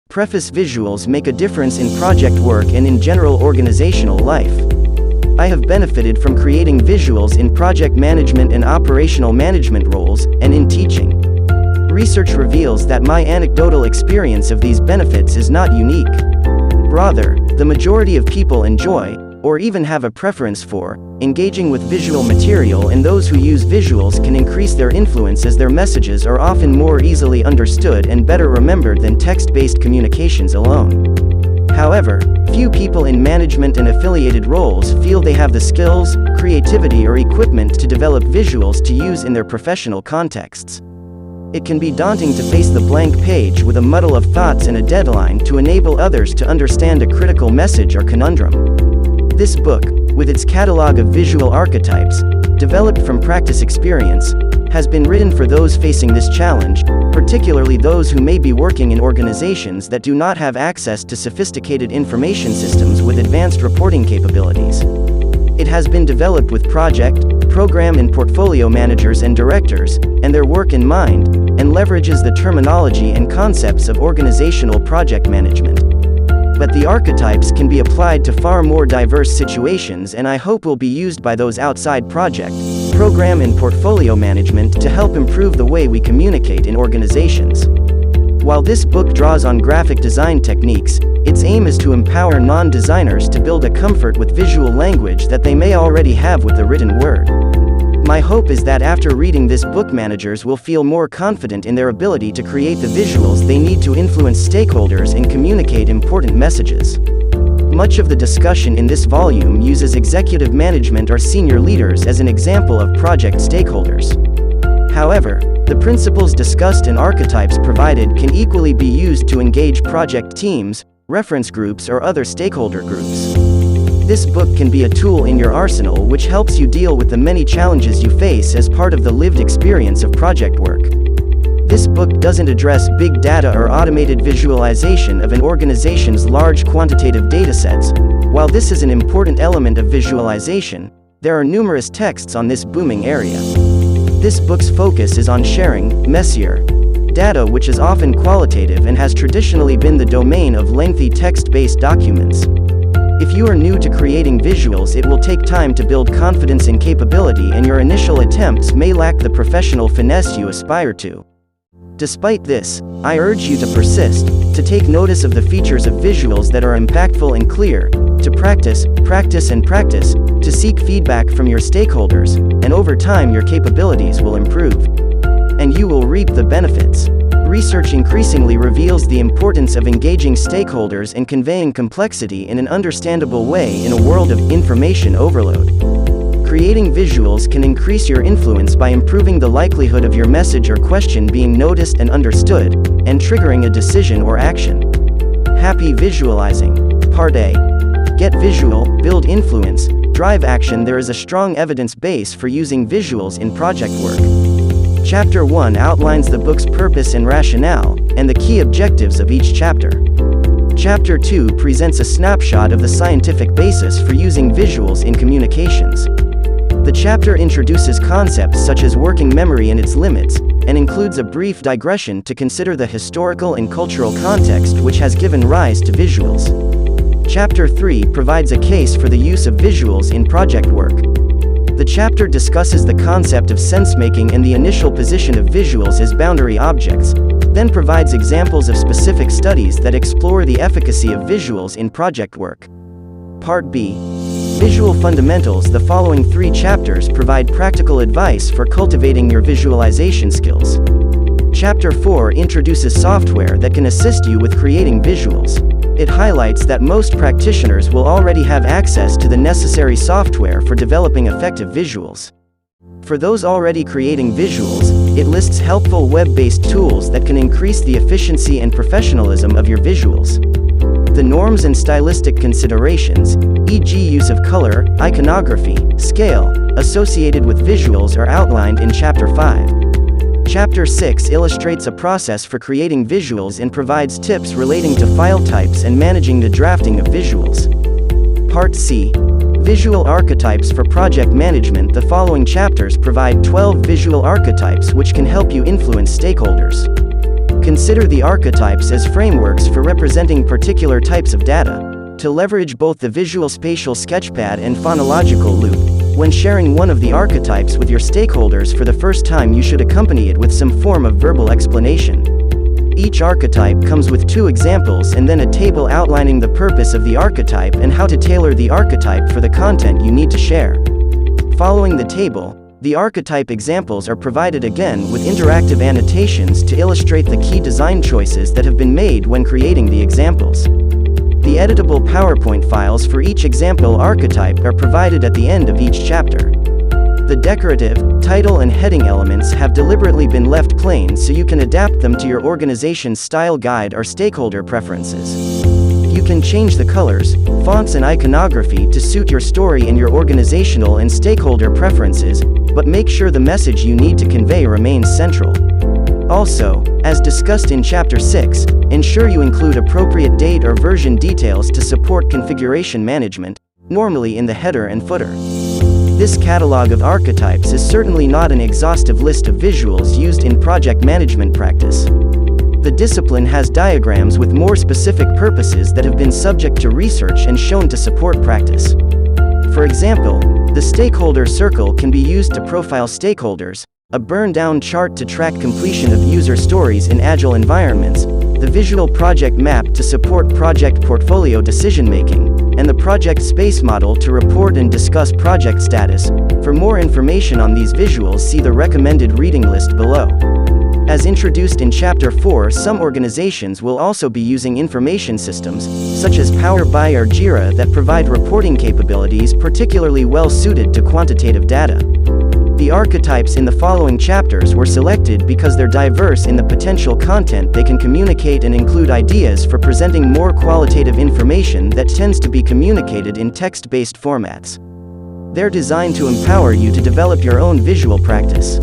Preface: visuals make a difference in project work and in general organizational life. I have benefited from creating visuals in project management and operational management roles, and in teaching. Research reveals that my anecdotal experience of these benefits is not unique. Rather, the majority of people enjoy, or even have a preference for, engaging with visual material, and those who use visuals can increase their influence as their messages are often more easily understood and better remembered than text-based communications alone. However, few people in management and affiliated roles feel they have the skills, creativity, or equipment to develop visuals to use in their professional contexts. It can be daunting to face the blank page with a muddle of thoughts and a deadline to enable others to understand a critical message or conundrum. This book, with its catalog of visual archetypes, developed from practice experience, has been written for those facing this challenge, particularly those who may be working in organizations that do not have access to sophisticated information systems with advanced reporting capabilities. It has been developed with project, program, and portfolio managers and directors, and their work in mind, and leverages the terminology and concepts of organizational project management. But the archetypes can be applied to far more diverse situations, and I hope will be used by those outside project, program, and portfolio management to help improve the way we communicate in organizations. While this book draws on graphic design techniques, its aim is to empower non-designers to build a comfort with visual language that they may already have with the written word. My hope is that after reading this book, managers will feel more confident in their ability to create the visuals they need to influence stakeholders and communicate important messages. Much of the discussion in this volume uses executive management or senior leaders as an example of project stakeholders. However, the principles discussed and archetypes provided can equally be used to engage project teams, reference groups, or other stakeholder groups. This book can be a tool in your arsenal which helps you deal with the many challenges you face as part of the lived experience of project work. This book doesn't address big data or automated visualization of an organization's large quantitative datasets. While this is an important element of visualization, there are numerous texts on this booming area. This book's focus is on sharing, messier data, which is often qualitative and has traditionally been the domain of lengthy text-based documents. If you are new to creating visuals, it will take time to build confidence and capability, and your initial attempts may lack the professional finesse you aspire to. Despite this, I urge you to persist, to take notice of the features of visuals that are impactful and clear, to practice, and practice, to seek feedback from your stakeholders, and over time your capabilities will improve. And you will reap the benefits. Research increasingly reveals the importance of engaging stakeholders and conveying complexity in an understandable way in a world of information overload. Creating visuals can increase your influence by improving the likelihood of your message or question being noticed and understood, and triggering a decision or action. Happy visualizing. Part A. Get visual, build influence, drive action. There is a strong evidence base for using visuals in project work. Chapter 1 outlines the book's purpose and rationale, and the key objectives of each chapter. Chapter 2 presents a snapshot of the scientific basis for using visuals in communications. The chapter introduces concepts such as working memory and its limits, and includes a brief digression to consider the historical and cultural context which has given rise to visuals. Chapter 3 provides a case for the use of visuals in project work. The chapter discusses the concept of sense-making and the initial position of visuals as boundary objects, then provides examples of specific studies that explore the efficacy of visuals in project work. Part B. Visual Fundamentals. The following 3 chapters provide practical advice for cultivating your visualization skills. Chapter 4 introduces software that can assist you with creating visuals. It highlights that most practitioners will already have access to the necessary software for developing effective visuals. For those already creating visuals, it lists helpful web-based tools that can increase the efficiency and professionalism of your visuals. The norms and stylistic considerations, e.g. use of color, iconography, scale, associated with visuals are outlined in Chapter 5. Chapter 6 illustrates a process for creating visuals and provides tips relating to file types and managing the drafting of visuals. Part C. Visual Archetypes for Project Management. The following chapters provide 12 visual archetypes which can help you influence stakeholders. Consider the archetypes as frameworks for representing particular types of data. To leverage both the visual spatial sketchpad and phonological loop, when sharing one of the archetypes with your stakeholders for the first time, you should accompany it with some form of verbal explanation. Each archetype comes with 2 examples and then a table outlining the purpose of the archetype and how to tailor the archetype for the content you need to share. Following the table, the archetype examples are provided again with interactive annotations to illustrate the key design choices that have been made when creating the examples. The editable PowerPoint files for each example archetype are provided at the end of each chapter. The decorative, title and heading elements have deliberately been left plain so you can adapt them to your organization's style guide or stakeholder preferences. You can change the colors, fonts and iconography to suit your story and your organizational and stakeholder preferences, but make sure the message you need to convey remains central. Also, as discussed in Chapter 6, ensure you include appropriate date or version details to support configuration management, normally in the header and footer. This catalog of archetypes is certainly not an exhaustive list of visuals used in project management practice. The discipline has diagrams with more specific purposes that have been subject to research and shown to support practice. For example, the stakeholder circle can be used to profile stakeholders, a burn-down chart to track completion of user stories in agile environments, the visual project map to support project portfolio decision-making, and the project space model to report and discuss project status. For more information on these visuals, see the recommended reading list below. As introduced in Chapter 4, some organizations will also be using information systems, such as Power BI or Jira, that provide reporting capabilities particularly well suited to quantitative data. The archetypes in the following chapters were selected because they're diverse in the potential content they can communicate and include ideas for presenting more qualitative information that tends to be communicated in text-based formats. They're designed to empower you to develop your own visual practice.